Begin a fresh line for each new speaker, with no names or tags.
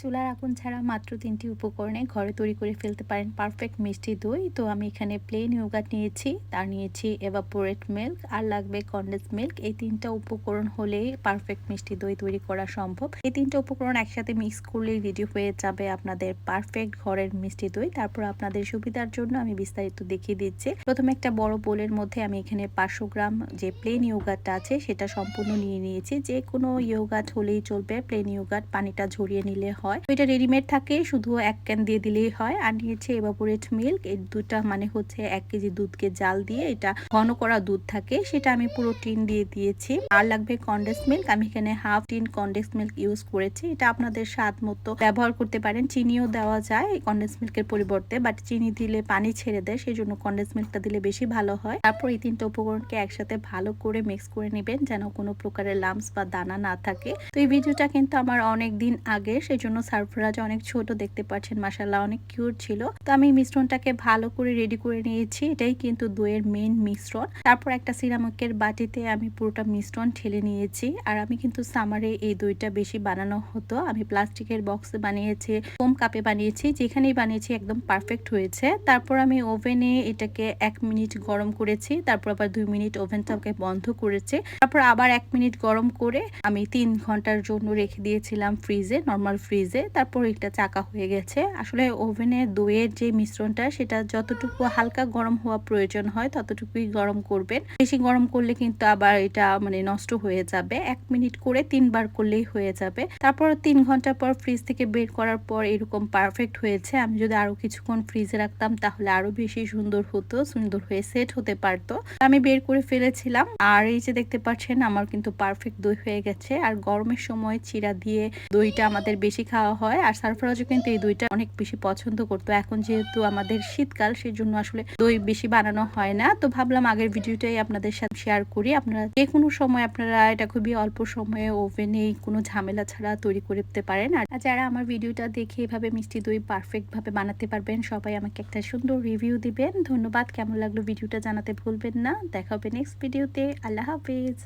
চুলার আগুন ছাড়া মাত্র ৩টি উপকরণে ঘরে তৈরি করে ফেলতে পারেন পারফেক্ট মিষ্টি দই। তো আমি এখানে প্লেন ইয়োগার্ট নিয়েছি, তার নিয়েছি এভাপোরেট মিল্ক, আর লাগবে কনডেন্স মিল্ক। এই ৩টা উপকরণ হলেই পারফেক্ট মিষ্টি দই তৈরি করা সম্ভব। এই ৩টা উপকরণ একসাথে মিক্স করলেই রেডি হয়ে যাবে আপনাদের পারফেক্ট ঘরের মিষ্টি দই। তারপর আপনাদের সুবিধার জন্য আমি বিস্তারিত দেখিয়ে দিচ্ছি। প্রথমে একটা বড় বোলের মধ্যে আমি এখানে 500 গ্রাম যে প্লেন ইয়োগার্টটা আছে সেটা সম্পূর্ণ নিয়ে নিয়েছি। যে কোনো ইয়োগার্ট হলেই চলবে, প্লেন ইয়োগার্ট পানিটা ঝরিয়ে নিলে হয়। তো এটা রেডিমেড থাকে, শুধু 1 ক্যান দিয়ে দিলেই হয়। আর নিয়েছি এভাপোরেট মিল্ক। এই দুটা মানে হচ্ছে 1 কেজি দুধকে জাল দিয়ে এটা ঘন করা দুধ থাকে, সেটা আমি পুরো টিন দিয়ে দিয়েছি। আর লাগবে কনডেন্স মিল্ক। আমি এখানে half tin condense milk use করেছি। এটা আপনাদের স্বাদ মতো ব্যবহার করতে পারেন। চিনিও দেওয়া যায় কনডেন্স মিল্কের পরিবর্তে, বাট চিনি দিলে পানি ছেড়ে দেয়, সেই জন্য কনডেন্স মিল্কটা দিলে বেশি ভালো হয়। তারপর এই 3টা উপকরণকে একসাথে ভালো করে মিক্স করে নেবেন, যেন কোনো প্রকারের লাম্পস বা দানা না থাকে। তো এই ভিডিওটা কিন্তু আমার অনেক দিন আগে, সেই জন্য সারফরাজ অনেক ছোট, দেখতে পাচ্ছেন মাশাআল্লাহ অনেক কিউট ছিল। তো আমি মিশ্রণটাকে ভালো করে রেডি করে নিয়েছি। এটাই কিন্তু দইয়ের মেইন মিশ্রণ। তারপর একটা সিরামিকের বাটিতে আমি পুরোটা মিশ্রণ ঢেলে নিয়েছি। আর আমি কিন্তু সামারে এই দইটা বেশি বানানো হতো, আমি প্লাস্টিকের বক্সে বানিয়েছি, ফোম কাপে বানিয়েছি, যেখানেই বানিয়েছি একদম পারফেক্ট হয়েছে। তারপর আমি ওভেনে এটাকে 1 মিনিট গরম করেছি, তারপর আবার 2 মিনিট ওভেনটাকে বন্ধ করেছি, তারপর আবার 1 মিনিট গরম করে আমি 3 ঘন্টার জন্য রেখে দিয়েছিলাম ফ্রিজে, নর্মাল ফ্রিজে। তারপর এটা চাকা হয়ে গেছে। আসলে ওভেনে দইয়ের যে মিশ্রণটা সেটা যতটুকু হালকা গরম হওয়া প্রয়োজন হয় ততটুকুই গরম করবেন। বেশি গরম করলে কিন্তু আবার এটা মানে নষ্ট হয়ে যাবে। 1 মিনিট করে 3 বার করলেই হয়ে যাবে। তারপর 3 ঘন্টা পর ফ্রিজ থেকে বের করার পর এরকম পারফেক্ট হয়েছে। আমি যদি আরো কিছুক্ষণ ফ্রিজে রাখতাম তাহলে আরো বেশি সুন্দর হতো, সুন্দর হয়ে সেট হতে পারতো। আমি বের করে ফেলেছিলাম। আর এই যে দেখতে পাচ্ছেন আমার কিন্তু পারফেক্ট দই হয়ে গেছে। আর গরমের সময় চিড়া দিয়ে দইটা আমাদের বেশি খাওয়া হয়, আর সারফরাজও কিন্তু এই দইটা অনেক বেশি পছন্দ করতো। এখন যেহেতু আমাদের শীতকাল, সেজন্য আসলে দই বেশি বানানো হয় না। তো ভাবলাম আগের ভিডিওটাই আপনাদের সাথে শেয়ার করি। আপনারা যে কোনো সময় আপনারা এটা খুবই অল্প সময়ে ওভেনে কোনো ঝামেলা ছাড়া তৈরি করতে পারেন। আর যারা আমার ভিডিওটা দেখে এভাবে মিষ্টি দই পারফেক্ট ভাবে বানাতে পারবেন, সবাই আমাকে একটা সুন্দর রিভিউ দিবেন। ধন্যবাদ। কেমন লাগলো ভিডিওটা জানাতে ভুলবেন না। দেখা হবে নেক্সট ভিডিওতে। আল্লাহ হাফেজ।